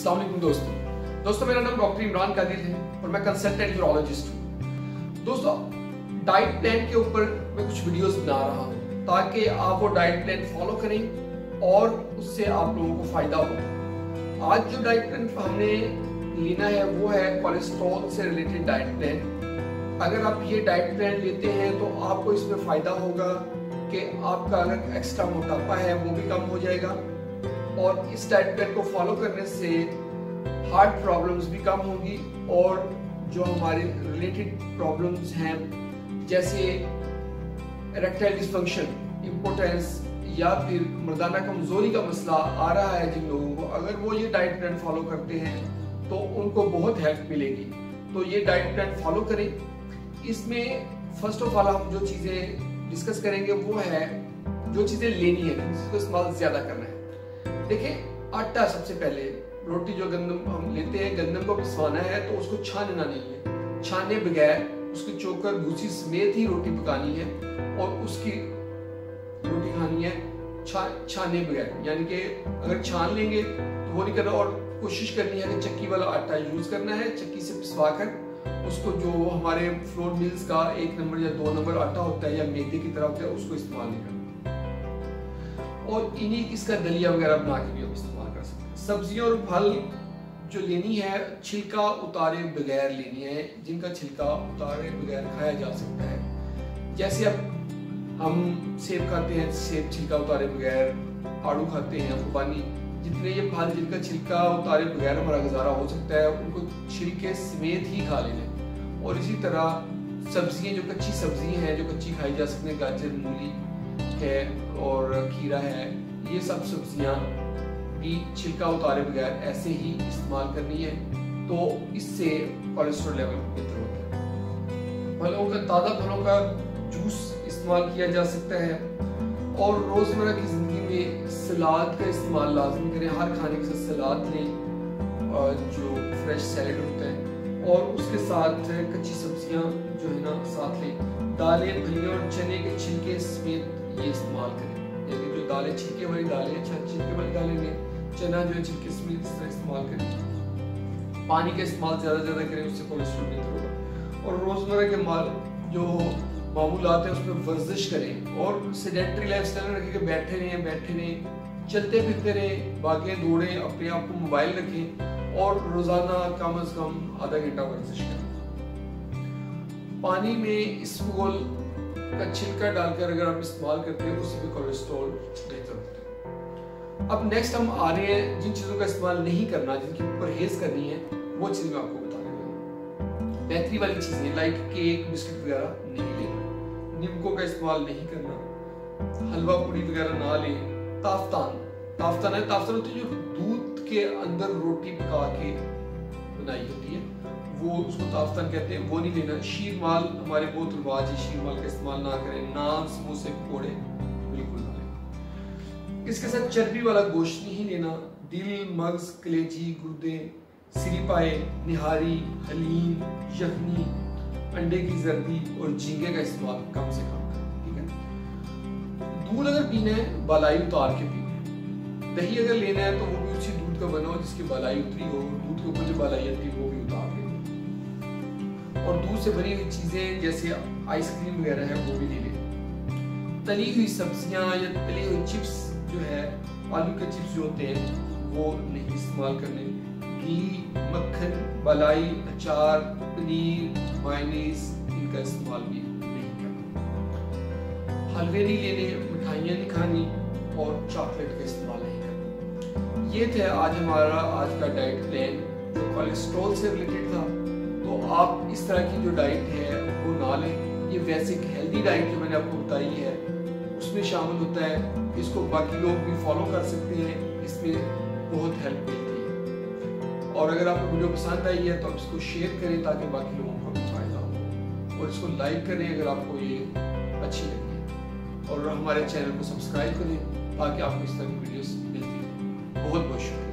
अस्सलाम वालेकुम दोस्तों, मेरा नाम डॉक्टर इमरान कादिर है और मैं कंसल्टेंट यूरोलॉजिस्ट हूँ। दोस्तों, डाइट प्लान के ऊपर मैं कुछ वीडियोस बना रहा हूँ ताकि आप वो डाइट प्लान फॉलो करें और उससे आप लोगों को फायदा हो। आज जो डाइट प्लान हमने लेना है वो है कोलेस्ट्रॉल से रिलेटेड डाइट प्लान। अगर आप ये डाइट प्लान लेते हैं तो आपको इसमें फायदा होगा कि आपका अगर एक्स्ट्रा मोटापा है वो भी कम हो जाएगा और इस डाइट प्लान को फॉलो करने से हार्ट प्रॉब्लम्स भी कम होंगी और जो हमारे रिलेटेड प्रॉब्लम्स हैं जैसे इरेक्टाइल डिसफंक्शन, इम्पोर्टेंस या फिर मर्दाना कमजोरी का मसला आ रहा है जिन लोगों को, अगर वो ये डाइट प्लान फॉलो करते हैं तो उनको बहुत हेल्प मिलेगी। तो ये डाइट प्लान फॉलो करें। इसमें फर्स्ट ऑफ ऑल हम जो चीज़ें डिस्कस करेंगे वो है जो चीज़ें लेनी है जिसको इस्तेमाल ज़्यादा करना है। देखिए, आटा सबसे पहले, रोटी जो गंदम हम लेते हैं, गंदम को पिसवाना है तो उसको छानना नहीं है। छाने बगैर उसकी चोकर भूसी समेत ही रोटी पकानी है और उसकी रोटी खानी है छाने बगैर। यानी कि अगर छान लेंगे तो वो नहीं करना और कोशिश करनी है कि चक्की वाला आटा यूज करना है। चक्की से पिसवा कर उसको जो हमारे फ्लोर मिल्स का 1 नंबर या 2 नंबर आटा होता है या मैदे की तरह होता है उसको इस्तेमाल नहीं करना। और इन्हीं इसका दलिया वगैरह बना के भी हम इस्तेमाल कर सकते हैं। सब्जियां और फल जो लेनी है छिलका उतारे बगैर लेनी है, जिनका छिलका उतारे बगैर खाया जा सकता है। जैसे अब हम सेब खाते हैं, सेब छिलका उतारे बगैर, आड़ू खाते हैं, खुबानी, जितने ये फल जिनका छिलका उतारे बगैर हमारा गुजारा हो सकता है उनको छिलके समेत ही खा लेना। और इसी तरह सब्जियां, जो कच्ची सब्जी हैं जो कच्ची खाई जा सकती हैं, गाजर, मूली है और खीरा है, ये सब सब्जियां भी छिलका उतारे बगैर ऐसे ही इस्तेमाल करनी है। तो इससे कोलेस्ट्रॉल लेवल बेहतर होता है। फलों का, ताज़ा फलों का जूस इस्तेमाल किया जा सकता है और रोज़मर्रा की ज़िंदगी में सलाद का इस्तेमाल लाजमी करें। हर खाने के साथ सलाद लें और जो फ्रेश सैलेड होता है और उसके साथ कच्ची सब्जियां जो है ना साथ लें। दालें, फलियां और चने के छिलके समेत ये इस्तेमाल करें। यानी जो दालें छिलके वाली दालें, छिलके वाली दालें में चना जो है छिलके समेत इस तरह इस्तेमाल करें। पानी का इस्तेमाल ज़्यादा करें, उससे कोलेस्ट्रॉल बेहतर होगा। और रोज़मर्रा के जो मामूलात है उसमें वर्जिश करें और सेडेंटरी लाइफस्टाइल रखें कि बैठे रहें, चलते फिरते रहें, भागें दौड़ें, अपने आप को मोबाइल रखें और रोज़ाना कम से कम आधा घंटा वर्जिश करें। पानी में इसबगोल का छिलका डालकर अगर आप इस्तेमाल करते हैं उससे भी कोलेस्ट्रॉल बेहतर होता है। अब नेक्स्ट हम आ रहे हैं जिन चीज़ों का इस्तेमाल नहीं करना, जिनकी परहेज करनी है, वो चीज़ मैं आपको बता रहा हूँ। बेहतरी वाली चीज़ें लाइक केक, बिस्किट वगैरह नहीं लेना, नीमकों का इस्तेमाल नहीं करना, हलवा पूरी वगैरह ना लें। ताफ्तान होती है जो दूध के अंदर रोटी पका के बनाई होती है, वो उसको ताफ्तान कहते हैं, वो नहीं लेना। शीर माल, हमारे बहुत रिवाज है, शीर माल का इस्तेमाल ना करें। नान, समोसे, पकौड़े बिल्कुल ना लें। इसके साथ चर्बी वाला गोश्त नहीं लेना। दिल, मगज, कलेजी, गुर्दे, सिरिपाए, निहारी, हलीम, यखनी, अंडे की जर्दी और झींगे का इस्तेमाल कम से कम करें। ठीक है। दूध अगर पीना है बालाई उतार के पीना है। दही अगर लेना है तो वो भी उसी दूध का बना हो जिसकी बालाई उतरी हो। दूध के ऊपर जो बालाई आती है वो भी उतार के। और दूध से बनी हुई चीजें जैसे आइसक्रीम वगैरह है वो भी ले लें। तली हुई सब्जियां या तली हुई चिप्स जो है, आलू के चिप्स जो होते हैं वो नहीं इस्तेमाल करने। घी, मक्खन, मलाई, अचार, पनीर, मायोनीज, इनका इस्तेमाल भी नहीं करना। हलवे नहीं लेने, मिठाइयाँ नहीं खानी और चॉकलेट का इस्तेमाल नहीं करना। ये थे आज का डाइट प्लान जो कोलेस्ट्रॉल से रिलेटेड था। तो आप इस तरह की जो डाइट है वो ना लें। ये बेसिक हेल्दी डाइट जो मैंने आपको बताई है उसमें शामिल होता है। इसको बाकी लोग भी फॉलो कर सकते हैं, इसमें बहुत हेल्प मिलती है। और अगर आपको वीडियो पसंद आई है तो आप इसको शेयर करें ताकि बाकी लोगों को भी फायदा हो, और इसको लाइक करें अगर आपको ये अच्छी लगी है, और हमारे चैनल को सब्सक्राइब करें ताकि आपको इस तरह की वीडियोस मिलती हैं। बहुत बहुत शुक्रिया।